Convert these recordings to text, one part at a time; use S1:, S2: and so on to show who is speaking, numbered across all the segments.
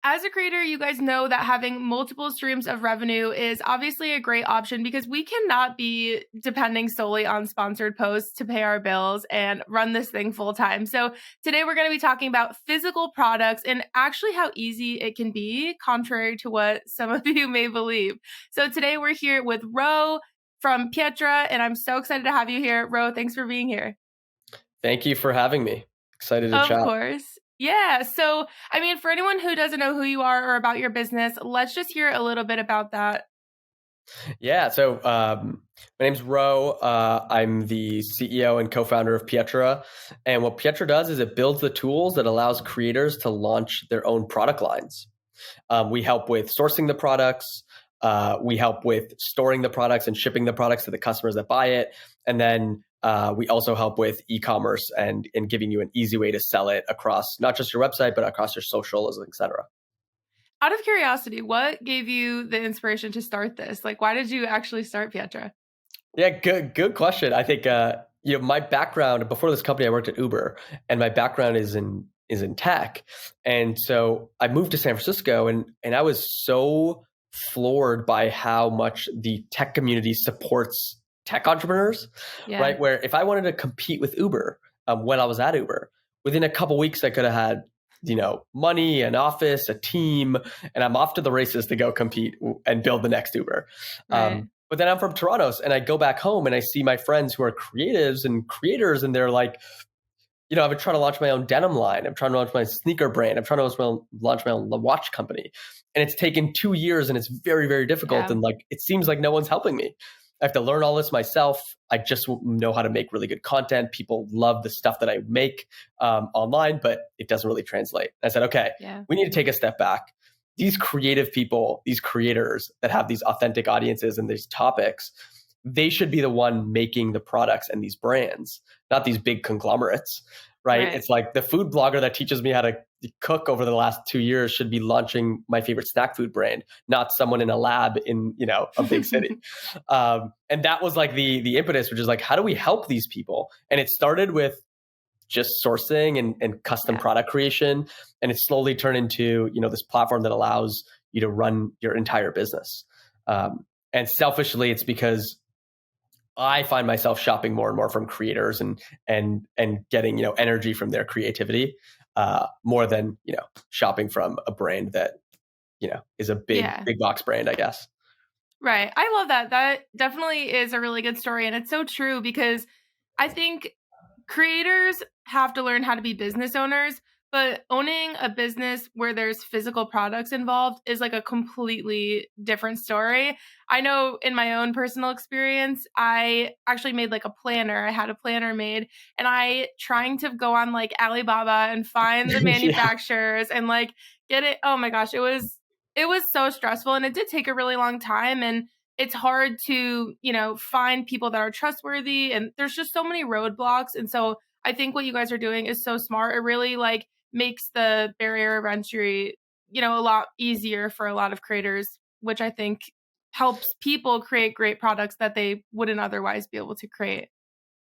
S1: as a creator, you guys know that having multiple streams of revenue is obviously a great option because we cannot be depending solely on sponsored posts to pay our bills and run this thing full time. So today we're going to be talking about physical products and actually how easy it can be, contrary to what some of you may believe. So today we're here with Ro from Pietra, and I'm so excited to have you here. Ro, thanks for being here.
S2: Thank you for having me. Excited to chat.
S1: Of course. Yeah. So, I mean, for anyone who doesn't know who you are or about your business, let's just hear a little bit about that.
S2: Yeah. So my name's Ro. I'm the CEO and co-founder of Pietra. And what Pietra does is it builds the tools that allows creators to launch their own product lines. We help with sourcing the products. We help with storing the products and shipping the products to the customers that buy it. And then we also help with e-commerce and giving you an easy way to sell it across not just your website, but across your socials, et cetera.
S1: Out of curiosity, what gave you the inspiration to start this? Like, why did you actually start Pietra?
S2: Yeah, good question. I think my background before this company, I worked at Uber, and my background is in tech. And so I moved to San Francisco, and I was so floored by how much the tech community supports tech entrepreneurs, right? Where if I wanted to compete with Uber when I was at Uber, within a couple weeks, I could have had, money, an office, a team, and I'm off to the races to go compete and build the next Uber.
S1: Right.
S2: But then I'm from Toronto, and I go back home and I see my friends who are creatives and creators, and they're like, I've been trying to launch my own denim line. I'm trying to launch my sneaker brand. I'm trying to launch my own watch company. And it's taken 2 years and it's very, very difficult.
S1: Yeah.
S2: And it seems like no one's helping me. I have to learn all this myself. I just know how to make really good content. People love the stuff that I make online, but it doesn't really translate. I said, okay, we need to take a step back. These creative people, these creators that have these authentic audiences and these topics, they should be the one making the products and these brands, not these big conglomerates, right? It's like the food blogger that teaches me how to cook over the last 2 years should be launching my favorite snack food brand, not someone in a lab in, a big city. And that was like the impetus, which is like, how do we help these people? And it started with just sourcing and custom product creation. And it slowly turned into, this platform that allows you to run your entire business. And selfishly, it's because I find myself shopping more and more from creators and getting, energy from their creativity, more than, shopping from a brand that, is a big box brand, I guess.
S1: Right. I love that. That definitely is a really good story. And it's so true because I think creators have to learn how to be business owners, but owning a business where there's physical products involved is like a completely different story. I know in my own personal experience, I actually made like a planner. I had a planner made and I trying to go on like Alibaba and find the manufacturers and like get it. Oh my gosh, it was so stressful and it did take a really long time. And it's hard to, find people that are trustworthy and there's just so many roadblocks. And so I think what you guys are doing is so smart. It really like makes the barrier of entry, a lot easier for a lot of creators, which I think helps people create great products that they wouldn't otherwise be able to create.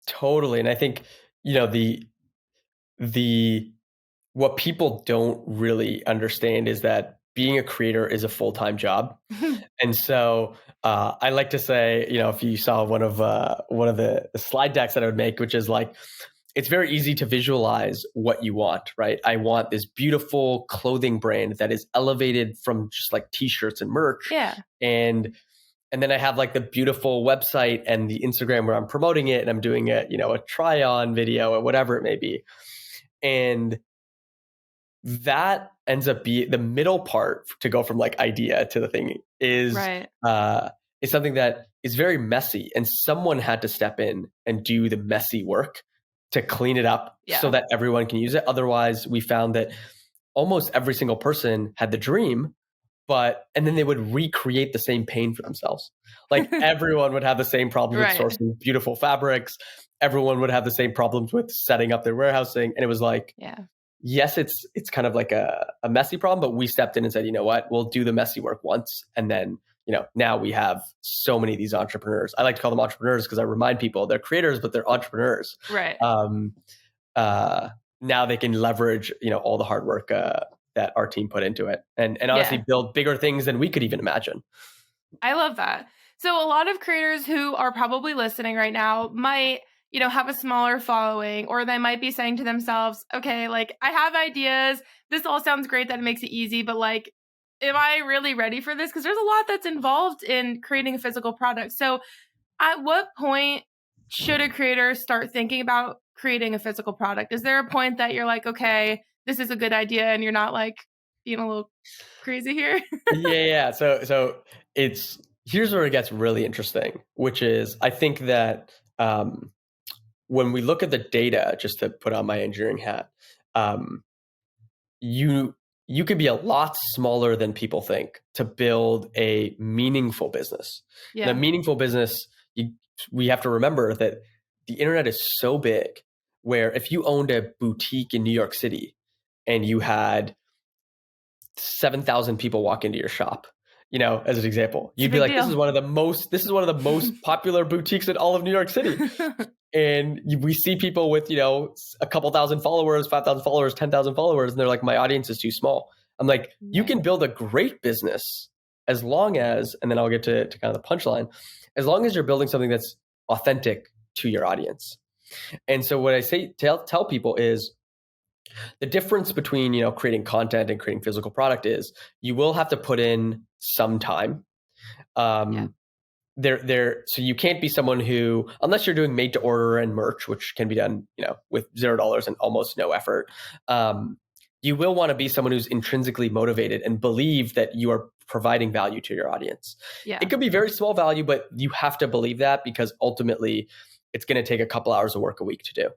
S2: Totally. And I think, the what people don't really understand is that being a creator is a full-time job. And so I like to say, if you saw one of the slide decks that I would make, which is like, it's very easy to visualize what you want, right? I want this beautiful clothing brand that is elevated from just like t-shirts and merch.
S1: Yeah.
S2: And then I have like the beautiful website and the Instagram where I'm promoting it and I'm doing a try on video or whatever it may be. And that ends up being the middle part to go from like idea to the thing is something that is very messy, and someone had to step in and do the messy work to clean it up so that everyone can use it. Otherwise, we found that almost every single person had the dream, and then they would recreate the same pain for themselves. Like everyone would have the same problem with sourcing beautiful fabrics. Everyone would have the same problems with setting up their warehousing. And it was like, yes, it's kind of like a messy problem, but we stepped in and said, you know what, we'll do the messy work once. And then, now we have so many of these entrepreneurs. I like to call them entrepreneurs because I remind people they're creators, but they're entrepreneurs.
S1: Right.
S2: Now they can leverage, all the hard work that our team put into it, and honestly build bigger things than we could even imagine.
S1: I love that. So a lot of creators who are probably listening right now might, have a smaller following, or they might be saying to themselves, okay, like I have ideas. This all sounds great that it makes it easy, but like, am I really ready for this? Because there's a lot that's involved in creating a physical product. So at what point should a creator start thinking about creating a physical product? Is there a point that you're like, okay, this is a good idea, and you're not like being a little crazy here?
S2: Yeah. So here's where it gets really interesting, which is I think that when we look at the data, just to put on my engineering hat, you could be a lot smaller than people think to build a meaningful business. Yeah. And a meaningful business, we have to remember that the internet is so big where if you owned a boutique in New York City and you had 7,000 people walk into your shop, as an example, you'd be like, this is one of the most popular boutiques in all of New York City. And we see people with, a couple thousand followers, 5,000 followers, 10,000 followers, and they're like, my audience is too small. I'm like, you can build a great business as long as, and then I'll get to kind of the punchline, as long as you're building something that's authentic to your audience. And so what I say, tell people is the difference between, creating content and creating physical product is you will have to put in some time. So you can't be someone who, unless you're doing made to order and merch, which can be done, with $0 and almost no effort. You will want to be someone who's intrinsically motivated and believe that you are providing value to your audience. Yeah. It could be very small value, but you have to believe that because ultimately it's going to take a couple hours of work a week to do.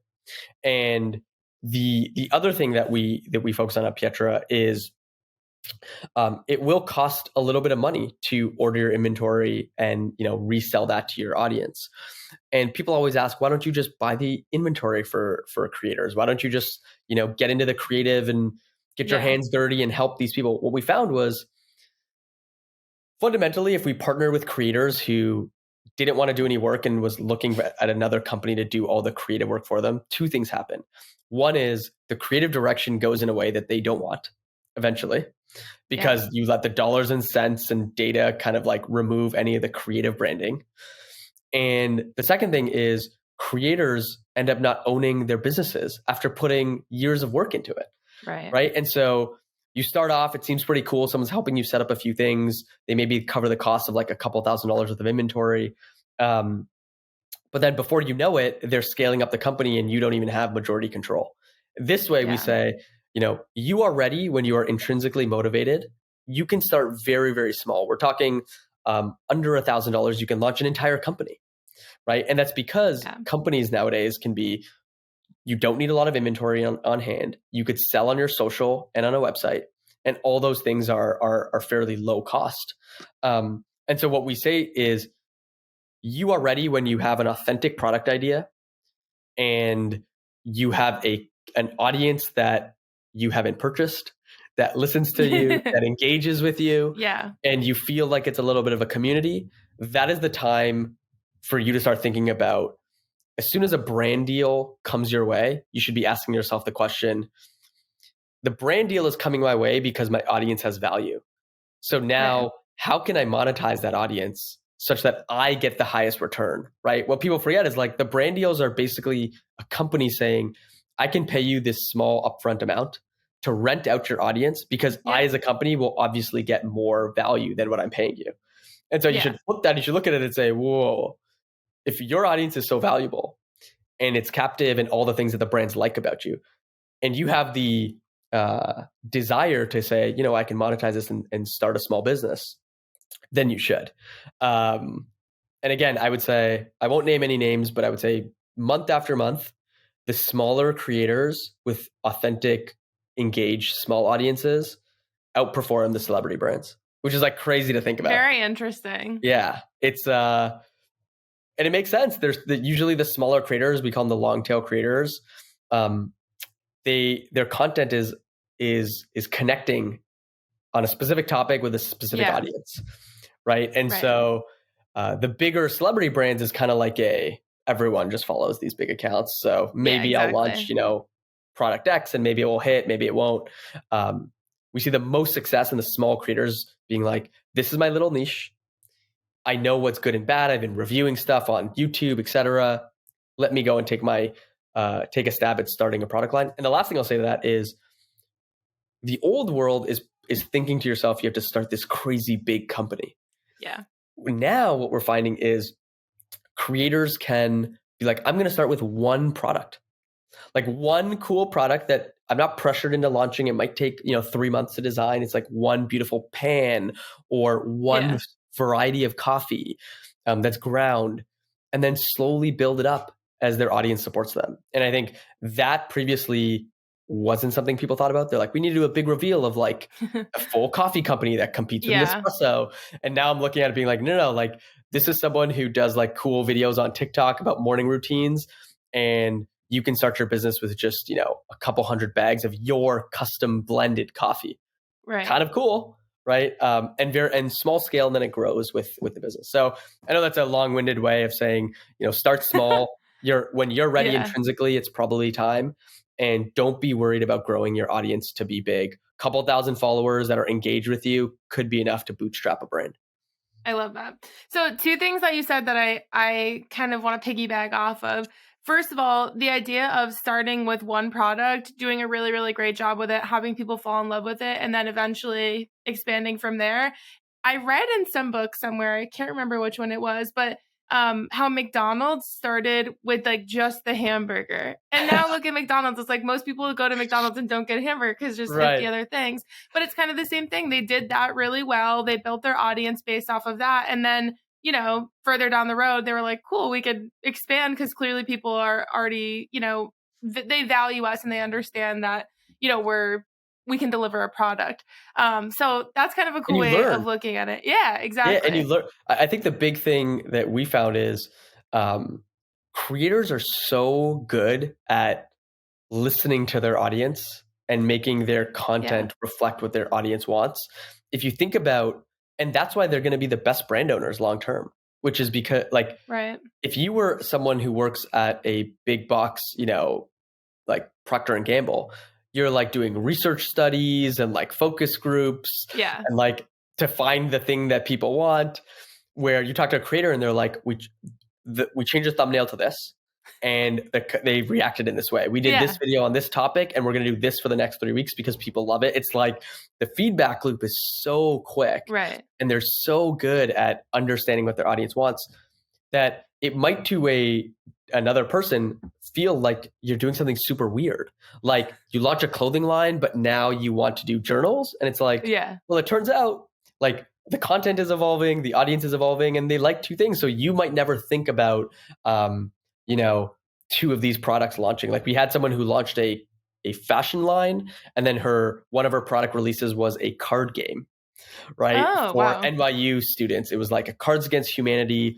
S2: And the other thing that we focus on at Pietra is it will cost a little bit of money to order your inventory and resell that to your audience. And people always ask, why don't you just buy the inventory for creators? Why don't you just get into the creative and get your hands dirty and help these people? What we found was fundamentally, if we partner with creators who didn't want to do any work and was looking at another company to do all the creative work for them, two things happen. One is the creative direction goes in a way that they don't want eventually, because you let the dollars and cents and data kind of like remove any of the creative branding. And the second thing is creators end up not owning their businesses after putting years of work into it. Right. And so you start off, it seems pretty cool. Someone's helping you set up a few things. They maybe cover the cost of like a couple $1,000s worth of inventory. But then before you know it, they're scaling up the company and you don't even have majority control. This way we say, you are ready when you are intrinsically motivated. You can start very, very small. We're talking under $1,000, you can launch an entire company, right? And that's because companies nowadays can be, you don't need a lot of inventory on hand. You could sell on your social and on a website, and all those things are fairly low cost. And so what we say is, you are ready when you have an authentic product idea and you have an audience that you haven't purchased, that listens to you, that engages with you, and you feel like it's a little bit of a community. That is the time for you to start thinking about, as soon as a brand deal comes your way, you should be asking yourself the question, the brand deal is coming my way because my audience has value. So now how can I monetize that audience such that I get the highest return, right? What people forget is like the brand deals are basically a company saying, I can pay you this small upfront amount to rent out your audience because I, as a company, will obviously get more value than what I'm paying you. And so you should flip that. You should look at it and say, whoa, if your audience is so valuable and it's captive and all the things that the brands like about you, and you have the desire to say, I can monetize this and start a small business, then you should. And again, I would say, I won't name any names, but I would say month after month, the smaller creators with authentic, engaged, small audiences outperform the celebrity brands, which is like crazy to think about.
S1: Very interesting.
S2: Yeah. It's, and it makes sense. There's usually the smaller creators, we call them the long tail creators. Their content is connecting on a specific topic with a specific audience. Right. And so the bigger celebrity brands is kind of like everyone just follows these big accounts. So maybe I'll launch, product X and maybe it will hit, maybe it won't. We see the most success in the small creators being like, this is my little niche. I know what's good and bad. I've been reviewing stuff on YouTube, etc. Let me go and take a stab at starting a product line. And the last thing I'll say to that is the old world is thinking to yourself, you have to start this crazy big company.
S1: Yeah.
S2: Now what we're finding is creators can be like, I'm going to start with one product, like one cool product that I'm not pressured into launching. It might take 3 months to design. It's like one beautiful pan or one variety of coffee that's ground, and then slowly build it up as their audience supports them. And I think that previously wasn't something people thought about. They're like, we need to do a big reveal of like a full coffee company that competes with Nespresso. And now I'm looking at it being like, no, like this is someone who does like cool videos on TikTok about morning routines, and you can start your business with just, a couple hundred bags of your custom blended coffee.
S1: Right.
S2: Kind of cool, right? And small scale, and then it grows with the business. So I know that's a long-winded way of saying, start small. When you're ready intrinsically, it's probably time. And don't be worried about growing your audience to be big. Couple thousand followers that are engaged with you could be enough to bootstrap a brand.
S1: I love that. So 2 things that you said that I kind of want to piggyback off of. First of all, the idea of starting with one product, doing a really, really great job with it, having people fall in love with it, and then eventually expanding from there. I read in some book somewhere, I can't remember which one it was, but how McDonald's started with like just the hamburger. And now look at McDonald's. It's like most people go to McDonald's and don't get a hamburger because there's 50 other things. But it's kind of the same thing. They did that really well. They built their audience based off of that. And then, further down the road, they were like, cool, we could expand because clearly people are already, they value us and they understand that, we can deliver a product. So that's kind of a cool way of looking at it. Yeah, exactly.
S2: Yeah, and you learn. I think the big thing that we found is creators are so good at listening to their audience and making their content reflect what their audience wants. If you think about, and that's why they're going to be the best brand owners long term, which is because if you were someone who works at a big box, like Procter and Gamble, you're like doing research studies and like focus groups and like to find the thing that people want, where you talk to a creator and they're like, we changed the thumbnail to this and they reacted in this way. We did this video on this topic and we're going to do this for the next 3 weeks because people love it. It's like the feedback loop is so quick,
S1: right?
S2: And they're so good at understanding what their audience wants that it might to another person feel like you're doing something super weird. Like you launch a clothing line, but now you want to do journals. And it's like, well, it turns out like the content is evolving, the audience is evolving, and they like 2 things. So you might never think about, 2 of these products launching. Like we had someone who launched a fashion line, and then one of her product releases was a card game, right? For NYU students. It was like a Cards Against Humanity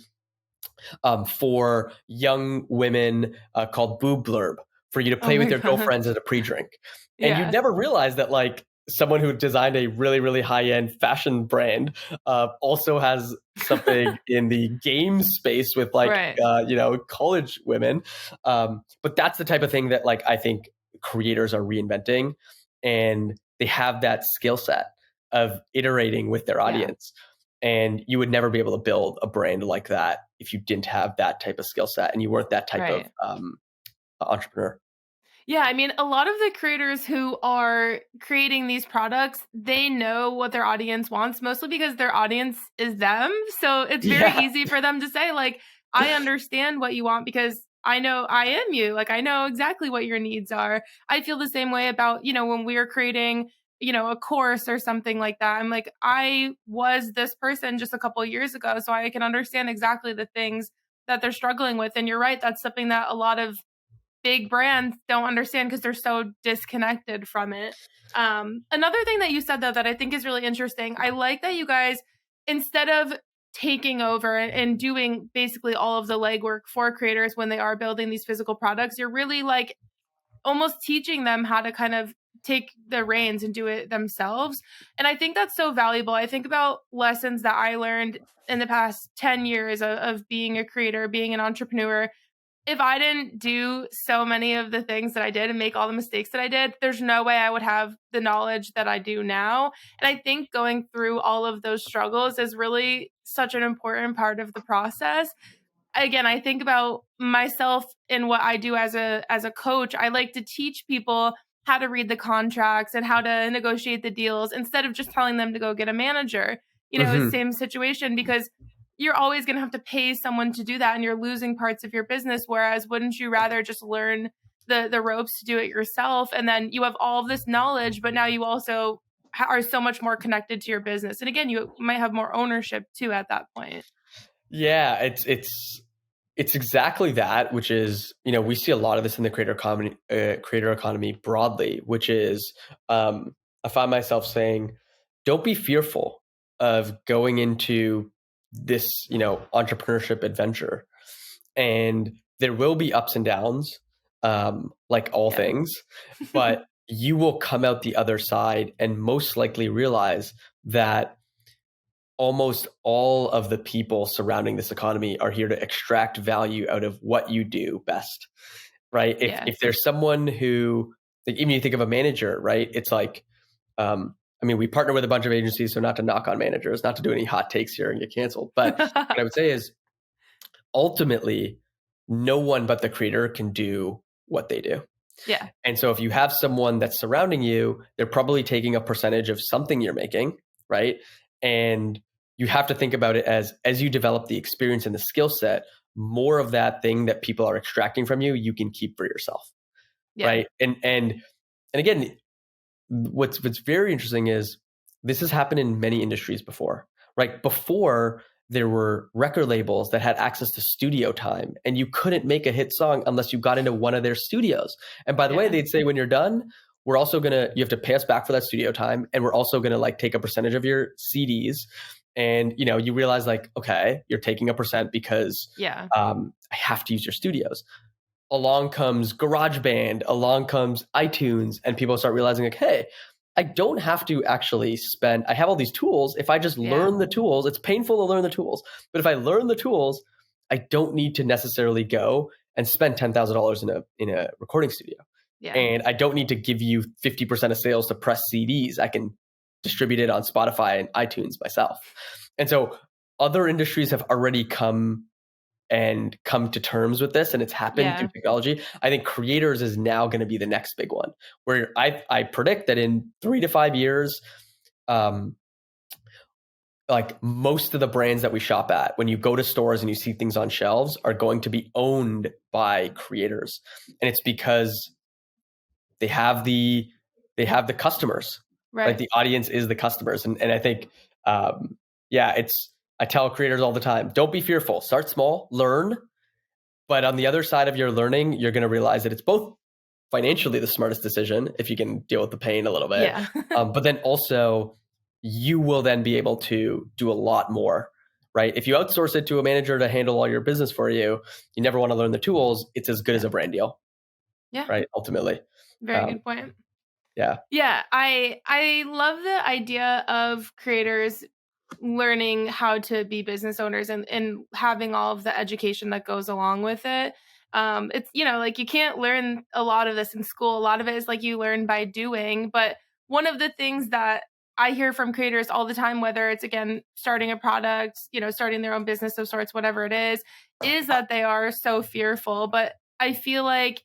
S2: for young women called Boob Blurb for you to play with your girlfriends at a pre-drink. And you'd never realize that like someone who designed a really, really high-end fashion brand also has something in the game space with like, college women. But that's the type of thing that like I think creators are reinventing, and they have that skill set of iterating with their audience. And you would never be able to build a brand like that if you didn't have that type of skill set and you weren't that type of entrepreneur.
S1: Yeah, I mean, a lot of the creators who are creating these products, they know what their audience wants, mostly because their audience is them. So it's very easy for them to say, like, I understand what you want because I know I am you. Like, I know exactly what your needs are. I feel the same way about, when we are creating, a course or something like that. I'm like, I was this person just a couple of years ago, so I can understand exactly the things that they're struggling with. And you're right, that's something that a lot of big brands don't understand because they're so disconnected from it. Another thing that you said, though, that I think is really interesting, I like that you guys, instead of taking over and doing basically all of the legwork for creators when they are building these physical products, you're really like almost teaching them how to kind of take the reins and do it themselves. And I think that's so valuable. I think about lessons that I learned in the past 10 years of being a creator, being an entrepreneur. if I didn't do so many of the things that I did and make all the mistakes that I did, there's no way I would have the knowledge that I do now. And I think going through all of those struggles is really such an important part of the process. Again, I think about myself and what I do as a coach. I like to teach people how to read the contracts and how to negotiate the deals instead of just telling them to go get a manager.
S2: Mm-hmm.
S1: Same situation, because you're always going to have to pay someone to do that and you're losing parts of your business. Whereas wouldn't you rather just learn the ropes to do it yourself? And then you have all of this knowledge, but now you also are so much more connected to your business. And again, you might have more ownership too at that point.
S2: Yeah, it's exactly that, which is, we see a lot of this in the creator economy broadly, which is, I find myself saying, don't be fearful of going into this, entrepreneurship adventure. And there will be ups and downs, like all things, but you will come out the other side and most likely realize that almost all of the people surrounding this economy are here to extract value out of what you do best, right? If there's someone who, like, even you think of a manager, right? It's like, we partner with a bunch of agencies, so not to knock on managers, not to do any hot takes here and get canceled. But what I would say is, ultimately, no one but the creator can do what they do.
S1: Yeah.
S2: And so if you have someone that's surrounding you, they're probably taking a percentage of something you're making, right? And you have to think about it as you develop the experience and the skill set, more of that thing that people are extracting from you, you can keep for yourself, right? And again, what's very interesting is this has happened in many industries before, right? Before, there were record labels that had access to studio time, and you couldn't make a hit song unless you got into one of their studios. And by the way, they'd say, when you're done, you have to pay us back for that studio time, and we're also gonna take a percentage of your CDs. And you realize, okay, you're taking a percent because I have to use your studios. Along comes GarageBand, along comes iTunes, and people start realizing, hey, I don't have to actually spend, I have all these tools. If I just learn the tools, it's painful to learn the tools. But if I learn the tools, I don't need to necessarily go and spend $10,000 in a recording studio.
S1: Yeah.
S2: And I don't need to give you 50% of sales to press CDs. I can distribute it on Spotify and iTunes myself. And so other industries have already come to terms with this, and it's happened through technology. I think creators is now going to be the next big one, where I predict that in 3 to 5 years, most of the brands that we shop at, when you go to stores and you see things on shelves, are going to be owned by creators. And it's because they have the customers, right? The audience is the customers. And I think, I tell creators all the time, don't be fearful. Start small, learn. But on the other side of your learning, you're going to realize that it's both financially the smartest decision, if you can deal with the pain a little bit.
S1: Yeah.
S2: But then also, you will then be able to do a lot more, right? If you outsource it to a manager to handle all your business for you, you never want to learn the tools. It's as good as a brand deal.
S1: Yeah.
S2: Right. Ultimately.
S1: Very good point.
S2: Yeah.
S1: Yeah. I love the idea of creators learning how to be business owners and having all of the education that goes along with it. It's, you can't learn a lot of this in school. A lot of it is you learn by doing. But one of the things that I hear from creators all the time, whether it's, again, starting a product, starting their own business of sorts, whatever it is that they are so fearful. But I feel like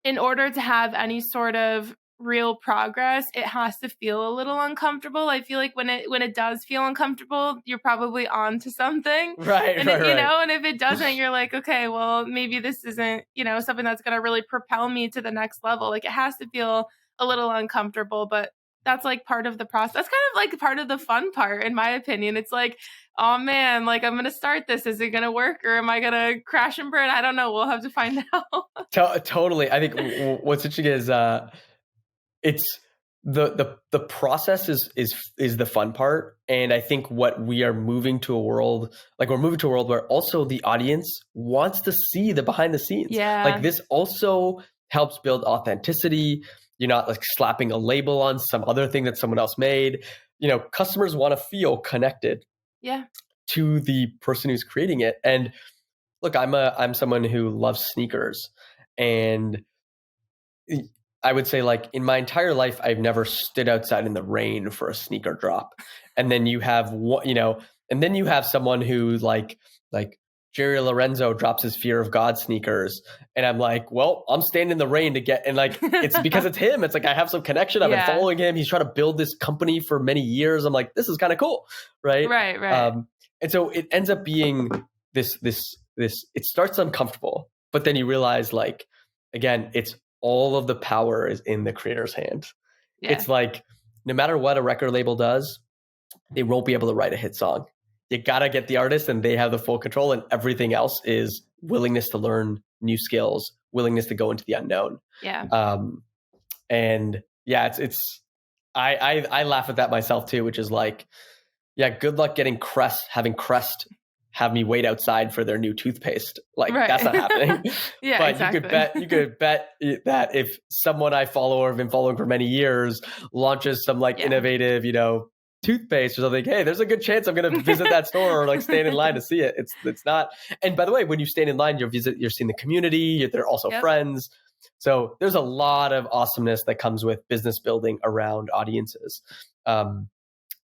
S1: in order to have any sort of real progress, it has to feel a little uncomfortable. I feel like when it does feel uncomfortable, you're probably on to something.
S2: Right.
S1: And and if it doesn't, you're like, okay, well, maybe this isn't, something that's going to really propel me to the next level. It has to feel a little uncomfortable, but that's part of the process. That's kind of part of the fun part, in my opinion. It's oh man, I'm going to start this. Is it going to work, or am I going to crash and burn? I don't know. We'll have to find out.
S2: Totally. I think what's interesting is, it's the process is the fun part. And I think what we are moving to a world, we're moving to a world where also the audience wants to see the behind the scenes.
S1: Yeah.
S2: This also helps build authenticity. You're not slapping a label on some other thing that someone else made. Customers want to feel connected to the person who's creating it. And look, I'm someone who loves sneakers, and I would say like in my entire life, I've never stood outside in the rain for a sneaker drop. And then you have one, and then you have someone who like Jerry Lorenzo drops his Fear of God sneakers. And I'm like, well, I'm standing in the rain to get, and like, it's because it's him. It's like, I have some connection. I've been following him. He's trying to build this company for many years. I'm like, this is kind of cool. Right.
S1: Right.
S2: And so it ends up being this, it starts uncomfortable, but then you realize like, again, it's all of the power is in the creator's hands. Yeah. It's like, no matter what a record label does, they won't be able to write a hit song. You got to get the artist and they have the full control, and everything else is willingness to learn new skills, willingness to go into the unknown.
S1: Yeah.
S2: And yeah, I laugh at that myself too, which is like, yeah, good luck getting having Crest have me wait outside for their new toothpaste. Like that's not happening.
S1: Yeah,
S2: but
S1: exactly.
S2: you could bet that if someone I follow or have been following for many years launches some like innovative, toothpaste or something, hey, there's a good chance I'm going to visit that store or like stand in line to see it. It's not. And by the way, when you stand in line, you're seeing the community. They're also friends. So there's a lot of awesomeness that comes with business building around audiences.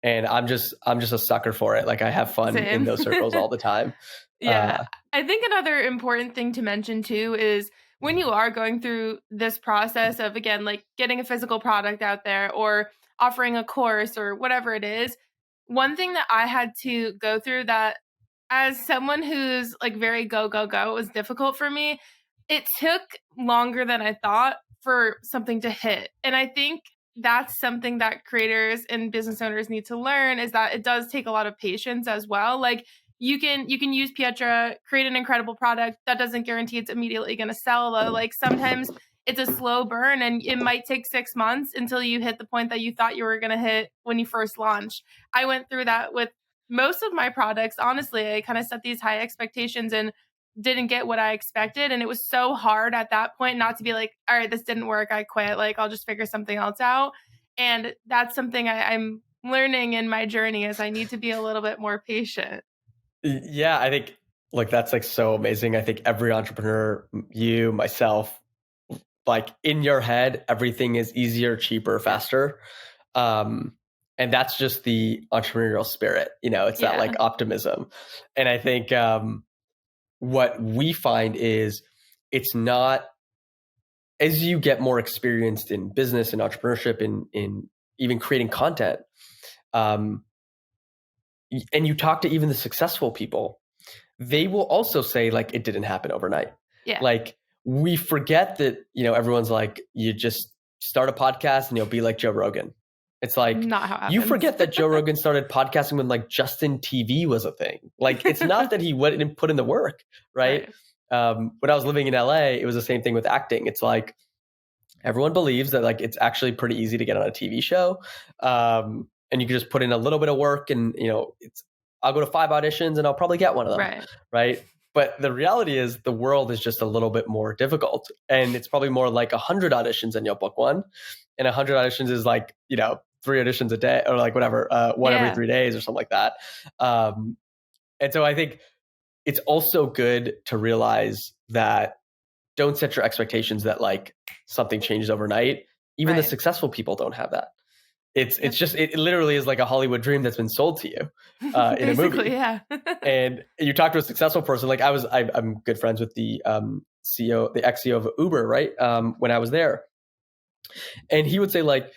S2: And I'm just a sucker for it. Like I have fun in those circles all the time.
S1: Yeah. I think another important thing to mention too is when you are going through this process of, again, like getting a physical product out there or offering a course or whatever it is, one thing that I had to go through that as someone who's like very go, it was difficult for me. It took longer than I thought for something to hit. And I think that's something that creators and business owners need to learn, is that it does take a lot of patience as well. Like you can use Pietra, create an incredible product. That doesn't guarantee it's immediately going to sell though. Like sometimes it's a slow burn and it might take 6 months until you hit the point that you thought you were going to hit when you first launched. I went through that with most of my products. Honestly, I kind of set these high expectations and didn't get what I expected. And it was so hard at that point not to be like, all right, this didn't work, I quit. Like, I'll just figure something else out. And that's something I'm learning in my journey, is I need to be a little bit more patient.
S2: Yeah, I think like that's like so amazing. I think every entrepreneur, you, myself, like in your head, everything is easier, cheaper, faster. And that's just the entrepreneurial spirit, it's that like optimism. And I think what we find is it's not, as you get more experienced in business and entrepreneurship, in even creating content, and you talk to even the successful people, they will also say like it didn't happen overnight.
S1: Yeah.
S2: Like we forget that, everyone's like, you just start a podcast and you'll be like Joe Rogan. It's like,
S1: not how it happens.
S2: You forget that Joe Rogan started podcasting when like Justin TV was a thing. Like it's not that he went and put in the work, right? When I was living in LA, it was the same thing with acting. It's like everyone believes that like it's actually pretty easy to get on a TV show, and you can just put in a little bit of work, and I'll go to 5 auditions and I'll probably get one of them, right? But the reality is the world is just a little bit more difficult, and it's probably more like 100 auditions and you'll book one, and 100 auditions is like 3 auditions a day or like whatever, one every 3 days or something like that. And so I think it's also good to realize that don't set your expectations that like something changes overnight. Even the successful people don't have that. It's just, it literally is like a Hollywood dream that's been sold to you in a movie.
S1: Yeah.
S2: And you talk to a successful person, like I'm good friends with the CEO, the ex-CEO of Uber, right? When I was there. And he would say like,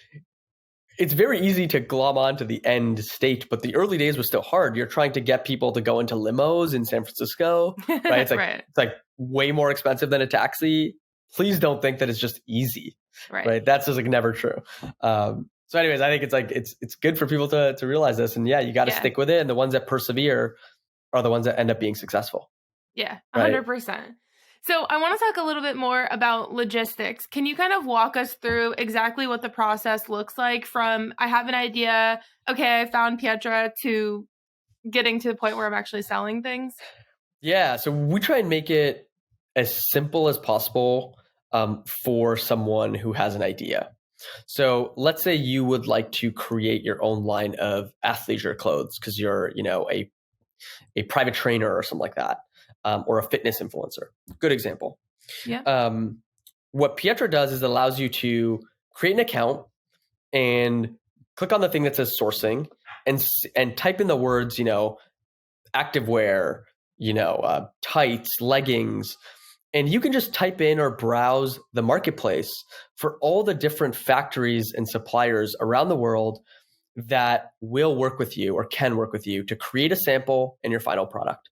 S2: it's very easy to glom on to the end state, but the early days were still hard. You're trying to get people to go into limos in San Francisco, right? It's like, It's like way more expensive than a taxi. Please don't think that it's just easy, right? That's just like never true. So anyways, I think it's like, it's good for people to realize this, and you got to stick with it. And the ones that persevere are the ones that end up being successful.
S1: Yeah, 100%. So I want to talk a little bit more about logistics. Can you kind of walk us through exactly what the process looks like from I have an idea, okay, I found Pietra, to getting to the point where I'm actually selling things?
S2: Yeah, so we try and make it as simple as possible for someone who has an idea. So let's say you would like to create your own line of athleisure clothes because you're, a private trainer or something like that. or a fitness influencer. Good example.
S1: Yeah.
S2: What Pietra does is it allows you to create an account and click on the thing that says sourcing and type in the words, activewear, tights, leggings, and you can just type in or browse the marketplace for all the different factories and suppliers around the world that will work with you or can work with you to create a sample and your final product,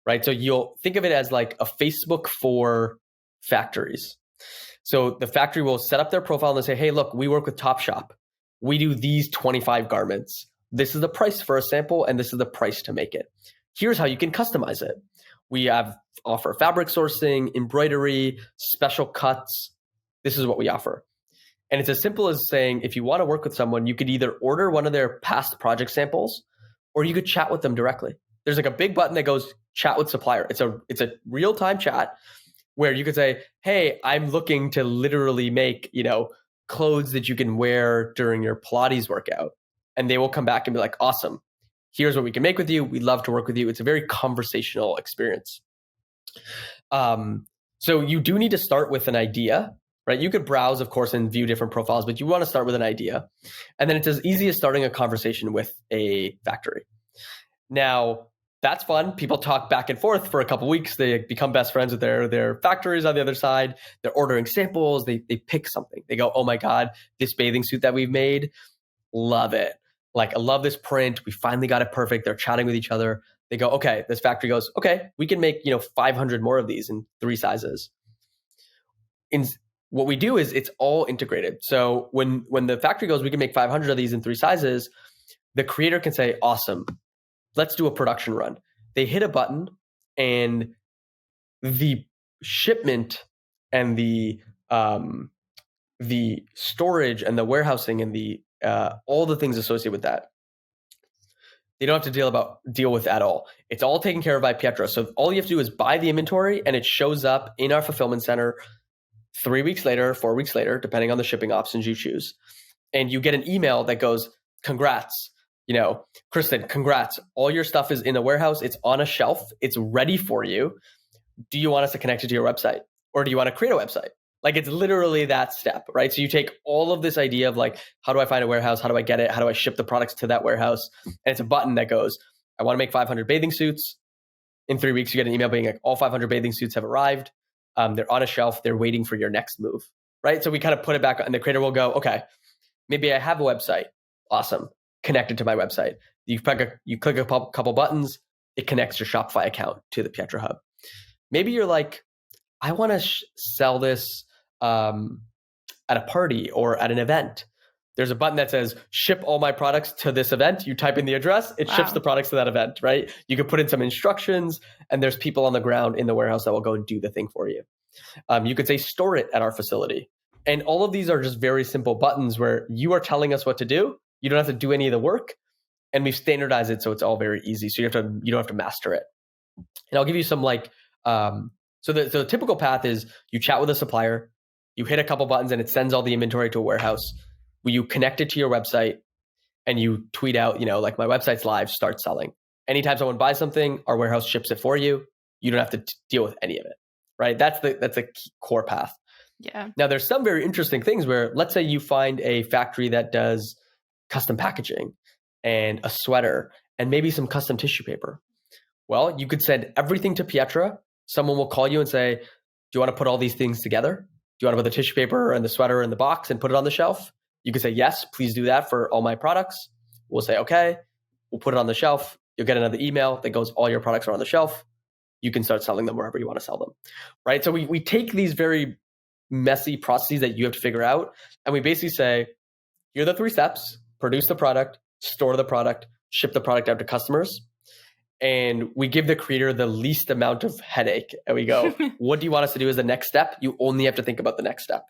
S2: right? So you'll think of it as like a Facebook for factories. So the factory will set up their profile and they say, hey, look, we work with Topshop. We do these 25 garments. This is the price for a sample and this is the price to make it. Here's how you can customize it. We offer fabric sourcing, embroidery, special cuts. This is what we offer. And it's as simple as saying, if you want to work with someone, you could either order one of their past project samples or you could chat with them directly. There's like a big button that goes chat with supplier. It's a real-time chat where you could say, hey, I'm looking to literally make, clothes that you can wear during your Pilates workout. And they will come back and be like, awesome. Here's what we can make with you. We'd love to work with you. It's a very conversational experience. So you do need to start with an idea, right? You could browse, of course, and view different profiles, but you want to start with an idea. And then it's as easy as starting a conversation with a factory. Now, that's fun. People talk back and forth for a couple of weeks. They become best friends with their factories on the other side. They're ordering samples. They pick something. They go, oh my God, this bathing suit that we've made, love it. Like, I love this print. We finally got it perfect. They're chatting with each other. They go, okay, this factory goes, okay, we can make, 500 more of these in 3 sizes. What we do is it's all integrated. So when the factory goes, we can make 500 of these in 3 sizes, the creator can say, awesome, let's do a production run. They hit a button and the shipment and the storage and the warehousing and the all the things associated with that, they don't have to deal with at all. It's all taken care of by Pietra. So all you have to do is buy the inventory and it shows up in our fulfillment center 3 weeks later, 4 weeks later, depending on the shipping options you choose. And you get an email that goes, congrats, Kristen, congrats. All your stuff is in the warehouse. It's on a shelf. It's ready for you. Do you want us to connect it to your website? Or do you want to create a website? Like, it's literally that step, right? So you take all of this idea of like, how do I find a warehouse? How do I get it? How do I ship the products to that warehouse? And it's a button that goes, I want to make 500 bathing suits. In 3 weeks, you get an email being like, all 500 bathing suits have arrived. They're on a shelf. They're waiting for your next move, right? So we kind of put it back and the creator will go, okay, maybe I have a website. Awesome. Connected to my website. You click a couple buttons. It connects your Shopify account to the Pietra Hub. Maybe you're like, I want to sell this at a party or at an event. There's a button that says ship all my products to this event. You type in the address, it ships the products to that event, right? You can put in some instructions and there's people on the ground in the warehouse that will go and do the thing for you. You could say store it at our facility. And all of these are just very simple buttons where you are telling us what to do. You don't have to do any of the work. And we've standardized it so it's all very easy. So you don't have to master it. And I'll give you some so the typical path is you chat with a supplier, you hit a couple buttons and it sends all the inventory to a warehouse. You connect it to your website and you tweet out, like, my website's live, start selling. Anytime someone buys something, our warehouse ships it for you. You don't have to deal with any of it, right? That's a key core path.
S1: Yeah.
S2: Now there's some very interesting things where, let's say you find a factory that does custom packaging and a sweater and maybe some custom tissue paper. Well, you could send everything to Pietra. Someone will call you and say, do you want to put all these things together? Do you want to put the tissue paper and the sweater in the box and put it on the shelf? You can say, yes, please do that for all my products. We'll say, okay, we'll put it on the shelf. You'll get another email that goes, all your products are on the shelf. You can start selling them wherever you want to sell them, right? So we take these very messy processes that you have to figure out, and we basically say, here are the 3 steps: produce the product, store the product, ship the product out to customers. And we give the creator the least amount of headache. And we go, what do you want us to do as the next step? You only have to think about the next step.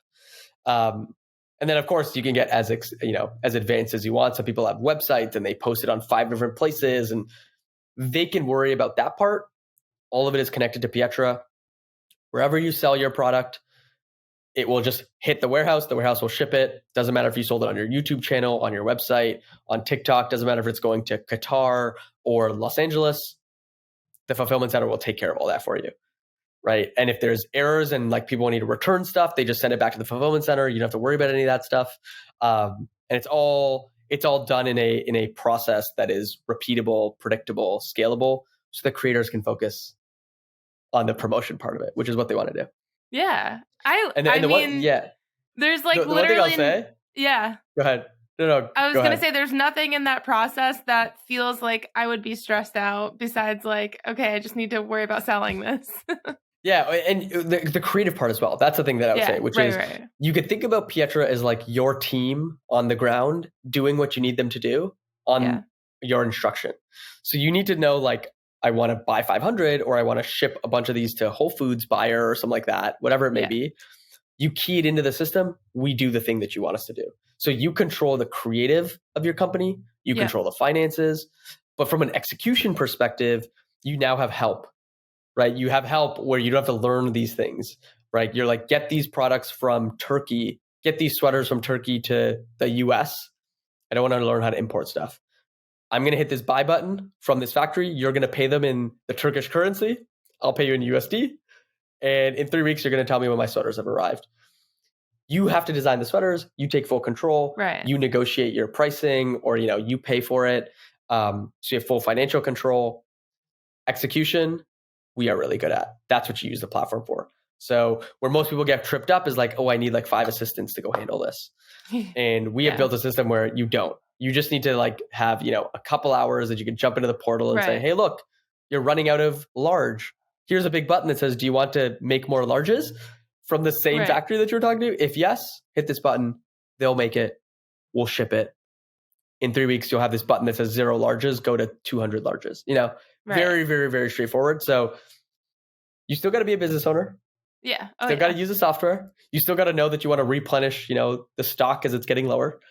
S2: And then, of course, you can get as advanced as you want. Some people have websites and they post it on 5 different places and they can worry about that part. All of it is connected to Pietra. Wherever you sell your product, it will just hit the warehouse. The warehouse will ship it. Doesn't matter if you sold it on your YouTube channel, on your website, on TikTok. Doesn't matter if it's going to Qatar or Los Angeles. the fulfillment center will take care of all that for you. Right. And if there's errors and like people need to return stuff, they just send it back to the fulfillment center. You don't have to worry about any of that stuff. And it's all done in a process that is repeatable, predictable, scalable, so the creators can focus on the promotion part of it, which is what they want to do.
S1: Yeah. There's like
S2: the one thing I'll say.
S1: Yeah.
S2: Go ahead. No,
S1: I was going to say there's nothing in that process that feels like I would be stressed out besides like, okay, I just need to worry about selling this.
S2: Yeah, and the creative part as well. That's the thing that I would say, which is you could think about Pietra as like your team on the ground doing what you need them to do on your instruction. So you need to know like, I want to buy 500 or I want to ship a bunch of these to Whole Foods buyer or something like that, whatever it may be. You key it into the system. We do the thing that you want us to do. So you control the creative of your company. You control the finances. But from an execution perspective, you now have help. Right? You have help where you don't have to learn these things, right? You're like, get these products from Turkey, get these sweaters from Turkey to the US. I don't want to learn how to import stuff. I'm going to hit this buy button from this factory. You're going to pay them in the Turkish currency. I'll pay you in USD. And in 3 weeks, you're going to tell me when my sweaters have arrived. You have to design the sweaters. You take full control.
S1: Right.
S2: You negotiate your pricing or, you pay for it. So you have full financial control. Execution, we are really good at. That's what you use the platform for. So where most people get tripped up is like, oh, I need like 5 assistants to go handle this. And we have built a system where you don't. You just need to like have, a couple hours that you can jump into the portal and say, hey, look, you're running out of large. Here's a big button that says, do you want to make more larges from the same factory that you're talking to? If yes, hit this button. They'll make it. We'll ship it. In 3 weeks, you'll have this button that says 0 larges, go to 200 larges. Very, very, very straightforward. So you still got to be a business owner.
S1: Yeah.
S2: Still got to use the software. You still got to know that you want to replenish, the stock as it's getting lower.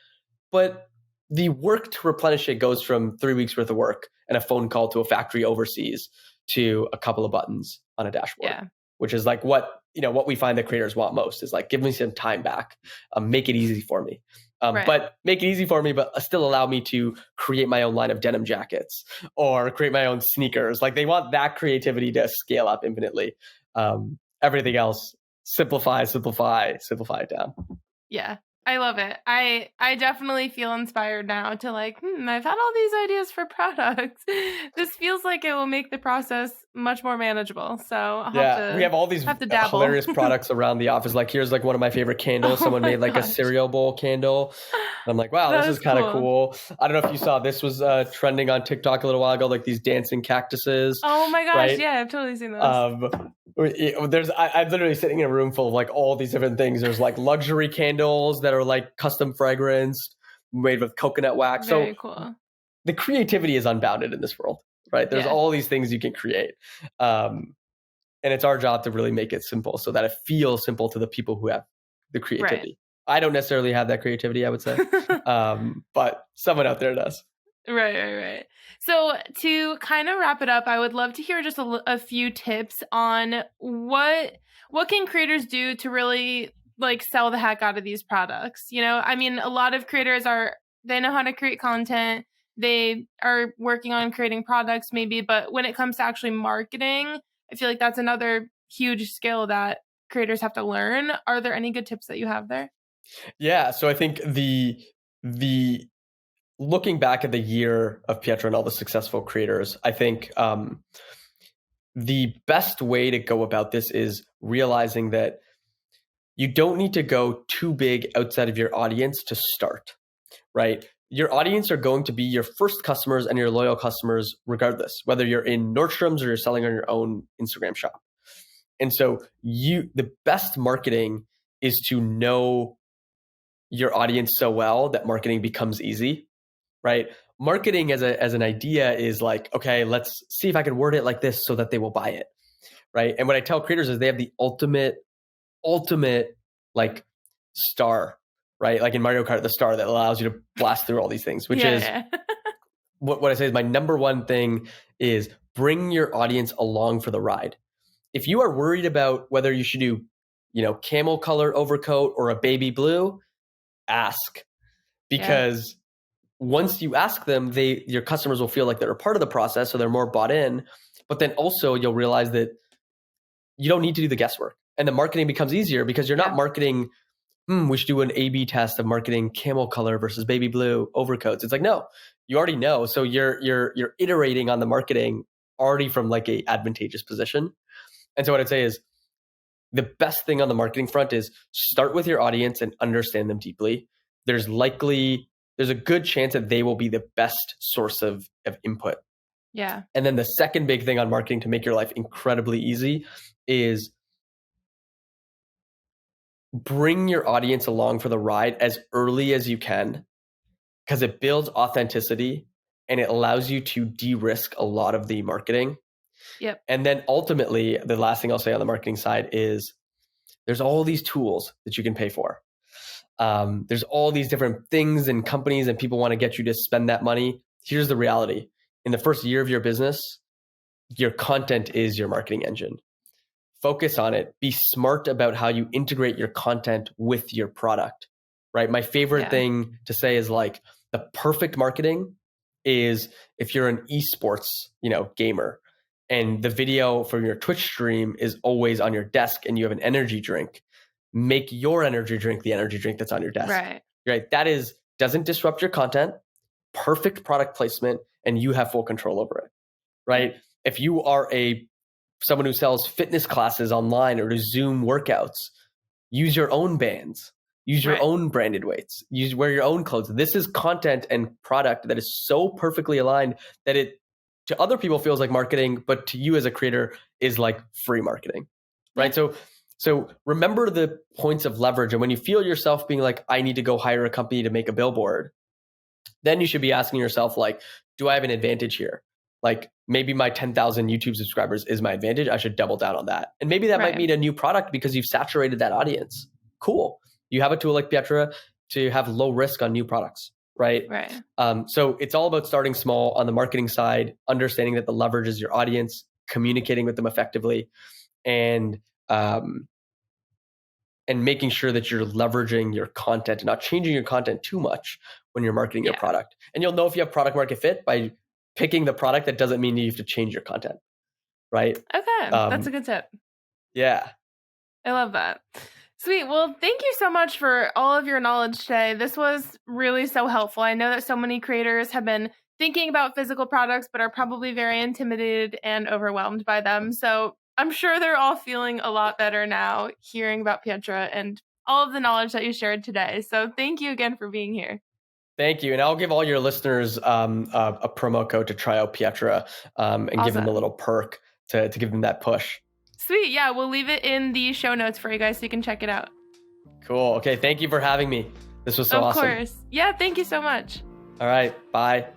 S2: But the work to replenish it goes from 3 weeks worth of work and a phone call to a factory overseas to a couple of buttons on a dashboard, which is like what we find that creators want most is like, give me some time back, make it easy for me. But make it easy for me, but still allow me to create my own line of denim jackets or create my own sneakers. Like they want that creativity to scale up infinitely. Everything else, simplify it down.
S1: Yeah, I love it. I definitely feel inspired now to like, I've had all these ideas for products. This feels like it will make the process much more manageable. So we
S2: have all these hilarious products around the office. Like here's like one of my favorite candles. Someone made like a cereal bowl candle. And I'm like, wow, this is kind of cool. I don't know if you saw, this was trending on TikTok a little while ago, like these dancing cactuses.
S1: Oh my gosh, right? Yeah, I've totally seen those.
S2: I'm literally sitting in a room full of like all these different things. There's like luxury candles that are like custom fragranced, made with coconut wax.
S1: Very cool.
S2: The creativity is unbounded in this world, right? There's all these things you can create. And it's our job to really make it simple so that it feels simple to the people who have the creativity. I don't necessarily have that creativity, I would say, but someone out there does.
S1: Right. So to kind of wrap it up, I would love to hear just a few tips on what can creators do to really like sell the heck out of these products. I mean, a lot of creators they know how to create content. They are working on creating products maybe, but when it comes to actually marketing, I feel like that's another huge skill that creators have to learn. Are there any good tips that you have there?
S2: Yeah. So I think the looking back at the year of Pietra and all the successful creators, I think the best way to go about this is realizing that you don't need to go too big outside of your audience to start, right? Your audience are going to be your first customers and your loyal customers regardless, whether you're in Nordstrom's or you're selling on your own Instagram shop. And so the best marketing is to know your audience so well that marketing becomes easy, right? Marketing as an idea is like, okay, let's see if I can word it like this so that they will buy it, right? And what I tell creators is they have the ultimate like star, right? Like in Mario Kart, the star that allows you to blast through all these things, which is what I say is my number one thing is bring your audience along for the ride. If you are worried about whether you should do, camel color overcoat or a baby blue, ask, because once you ask them, your customers will feel like they're a part of the process, so they're more bought in. But then also you'll realize that you don't need to do the guesswork, and the marketing becomes easier because you're not marketing, we should do an A/B test of marketing camel color versus baby blue overcoats. It's like, no, you already know. So you're iterating on the marketing already from like a advantageous position. And so what I'd say is the best thing on the marketing front is start with your audience and understand them deeply. There's a good chance that they will be the best source of input.
S1: Yeah.
S2: And then the second big thing on marketing to make your life incredibly easy is bring your audience along for the ride as early as you can, because it builds authenticity and it allows you to de-risk a lot of the marketing.
S1: Yep.
S2: And then ultimately, the last thing I'll say on the marketing side is there's all these tools that you can pay for. There's all these different things and companies and people want to get you to spend that money. Here's the reality. In the first year of your business, your content is your marketing engine. Focus on it. Be smart about how you integrate your content with your product, right? My favorite thing to say is like the perfect marketing is if you're an esports, gamer, and the video from your Twitch stream is always on your desk and you have an energy drink. Make your energy drink the energy drink that's on your desk. Right? That doesn't disrupt your content, perfect product placement, and you have full control over it, right? If you are someone who sells fitness classes online or to Zoom workouts, use your own bands, use your own branded weights, wear your own clothes. This is content and product that is so perfectly aligned that it to other people feels like marketing, but to you as a creator is like free marketing, right? So remember the points of leverage. And when you feel yourself being like, I need to go hire a company to make a billboard, then you should be asking yourself, like, do I have an advantage here? Like maybe my 10,000 YouTube subscribers is my advantage. I should double down on that. And maybe that might mean a new product because you've saturated that audience. Cool. You have a tool like Pietra to have low risk on new products, right? So it's all about starting small on the marketing side, understanding that the leverage is your audience, communicating with them effectively, and making sure that you're leveraging your content and not changing your content too much when you're marketing your product. And you'll know if you have product market fit by picking the product. That doesn't mean you have to change your content, right?
S1: Okay, that's a good tip.
S2: Yeah.
S1: I love that. Sweet. Well, thank you so much for all of your knowledge today. This was really so helpful. I know that so many creators have been thinking about physical products, but are probably very intimidated and overwhelmed by them. So I'm sure they're all feeling a lot better now hearing about Pietra and all of the knowledge that you shared today. So thank you again for being here.
S2: Thank you. And I'll give all your listeners a promo code to try out Pietra and give them a little perk to give them that push.
S1: Sweet. Yeah, we'll leave it in the show notes for you guys so you can check it out.
S2: Cool. Okay. Thank you for having me. This was so awesome.
S1: Of course. Yeah, thank you so much.
S2: All right. Bye.